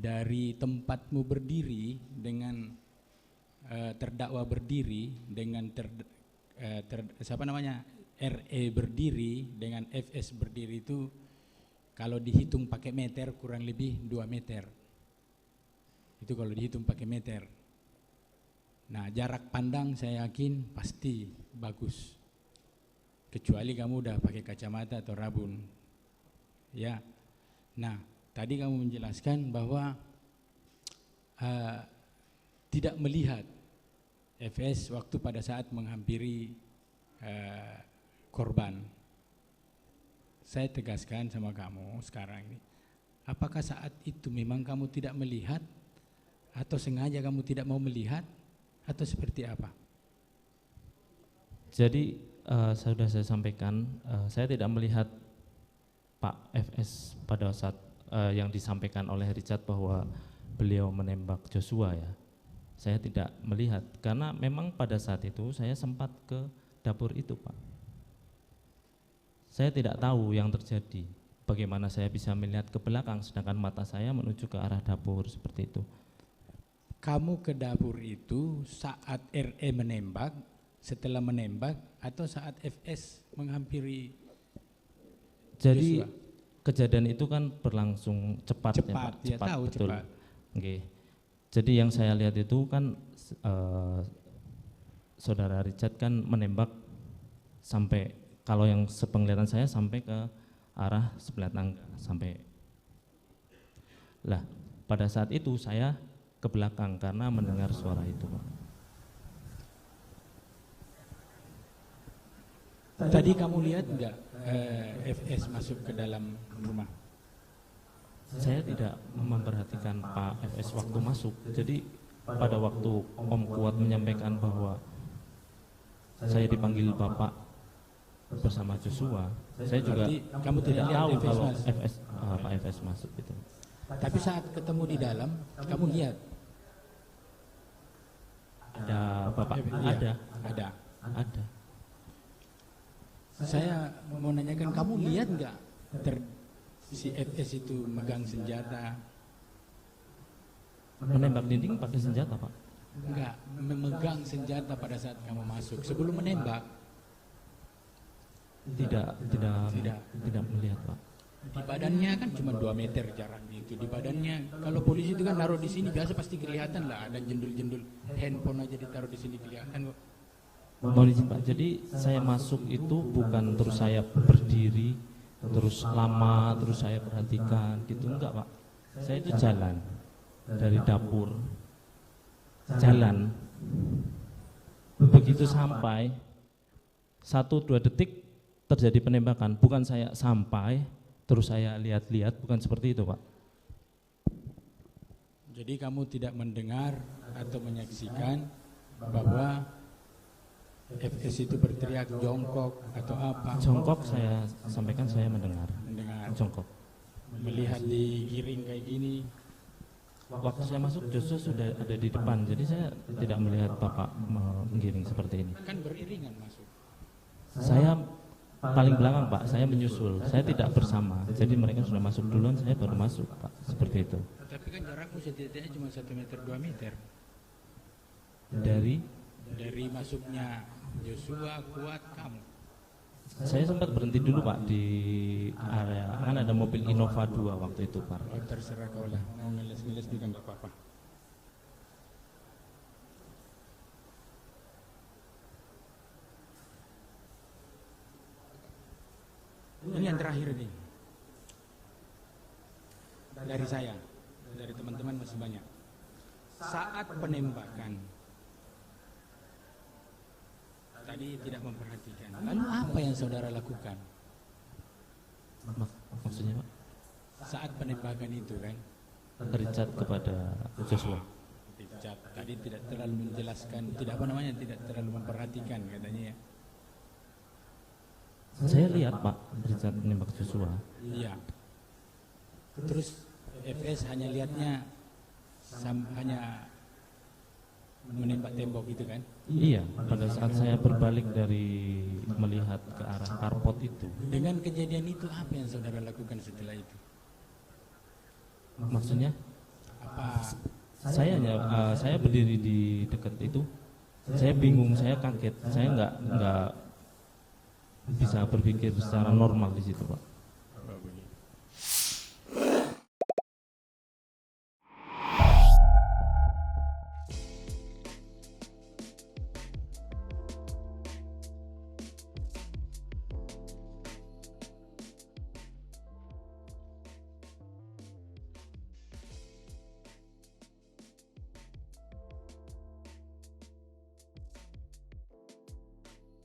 dari tempatmu berdiri dengan terdakwa berdiri dengan RE berdiri dengan FS berdiri itu kalau dihitung pakai meter kurang lebih 2 meter. Itu kalau dihitung pakai meter. Nah, jarak pandang saya yakin pasti bagus. Kecuali kamu udah pakai kacamata atau rabun. Ya. Nah, tadi kamu menjelaskan bahwa tidak melihat FS waktu pada saat menghampiri korban. Saya tegaskan sama kamu sekarang ini, apakah saat itu memang kamu tidak melihat atau sengaja kamu tidak mau melihat atau seperti apa? Jadi sudah saya sampaikan, saya tidak melihat Pak FS pada saat yang disampaikan oleh Richard bahwa beliau menembak Joshua ya. Saya tidak melihat karena memang pada saat itu saya sempat ke dapur itu, Pak. Saya tidak tahu yang terjadi. Bagaimana saya bisa melihat ke belakang sedangkan mata saya menuju ke arah dapur seperti itu. Kamu ke dapur itu saat RE menembak, setelah menembak, atau saat FS menghampiri Jadi Joshua? kejadian itu kan berlangsung cepat, ya Pak. Ya, tahu betul. cepat. Okay. Jadi yang saya lihat itu kan saudara Richard kan menembak sampai, kalau yang sepenglihatan saya sampai ke arah sebelah tangga sampai. Lah, pada saat itu saya ke belakang karena mendengar suara itu, Pak. Tadi kamu lihat enggak FS masuk ke dalam rumah? Saya tidak memperhatikan Pak FS waktu masuk. Jadi pada waktu Om Kuat menyampaikan bahwa saya dipanggil Bapak bersama Joshua, saya juga kamu tidak tahu FS kalau masuk. Pak FS masuk itu. Tapi saat ketemu di dalam, kamu lihat? Ada Bapak? Iya, Ada. Ada. Saya mau nanyakan, kamu lihat enggak si FS itu megang senjata? Menembak dinding pakai senjata, Pak? Enggak, memegang senjata pada saat kamu masuk. Sebelum menembak? Tidak melihat, Pak. Di badannya kan cuma 2 meter jaraknya itu. Di badannya, kalau polisi itu kan naruh di sini biasa pasti kelihatan lah, ada jendul-jendul handphone aja ditaruh di sini kelihatan kok. Mohon izin Pak, jadi saya masuk itu bukan terus saya berdiri, terus lama, terus saya perhatikan gitu, enggak Pak. Saya itu jalan dari dapur, jalan. Begitu sampai 1-2 detik terjadi penembakan, bukan saya sampai terus saya lihat-lihat, bukan seperti itu Pak. Jadi kamu tidak mendengar atau menyaksikan bahwa FS itu berteriak jongkok atau apa? Jongkok saya sampaikan, saya mendengar. Jongkok. Melihat digiring kayak gini. Waktu saya masuk Joshua sudah ada di depan, jadi saya tidak melihat Bapak menggiring seperti ini. Kan beriringan masuk. Saya paling belakang Pak, saya menyusul, saya tidak bersama. Jadi mereka sudah masuk duluan, saya baru masuk Pak, seperti itu. Tapi kan jarakmu setidaknya cuma 1 meter 2 meter. Dari masuknya Joshua, Kuat, kamu. Saya sempat berhenti dulu Pak di area, kan ada mobil Innova 2 waktu itu Pak. Oh, terserah kau lah, mau ngeles-ngeles juga nggak apa-apa. Ini yang terakhir nih. Dari saya, dari teman-teman masih banyak. Saat penembakan, tadi tidak memperhatikan. Lalu apa yang saudara lakukan? Maksudnya Pak? Saat penembakan itu kan? Richard kepada Joshua. Richard tadi tidak terlalu menjelaskan, tidak terlalu memperhatikan katanya ya. Saya lihat Pak, Richard menembak Joshua. Iya. Terus FS hanya lihatnya hanya menembak tembok gitu kan? Iya, pada saat saya berbalik dari melihat ke arah karpot itu. Dengan kejadian itu apa yang saudara lakukan setelah itu? Maksudnya? Apa? Saya berdiri di dekat itu, saya bingung, saya kaget, saya nggak bisa berpikir secara normal di situ, Pak. Oh,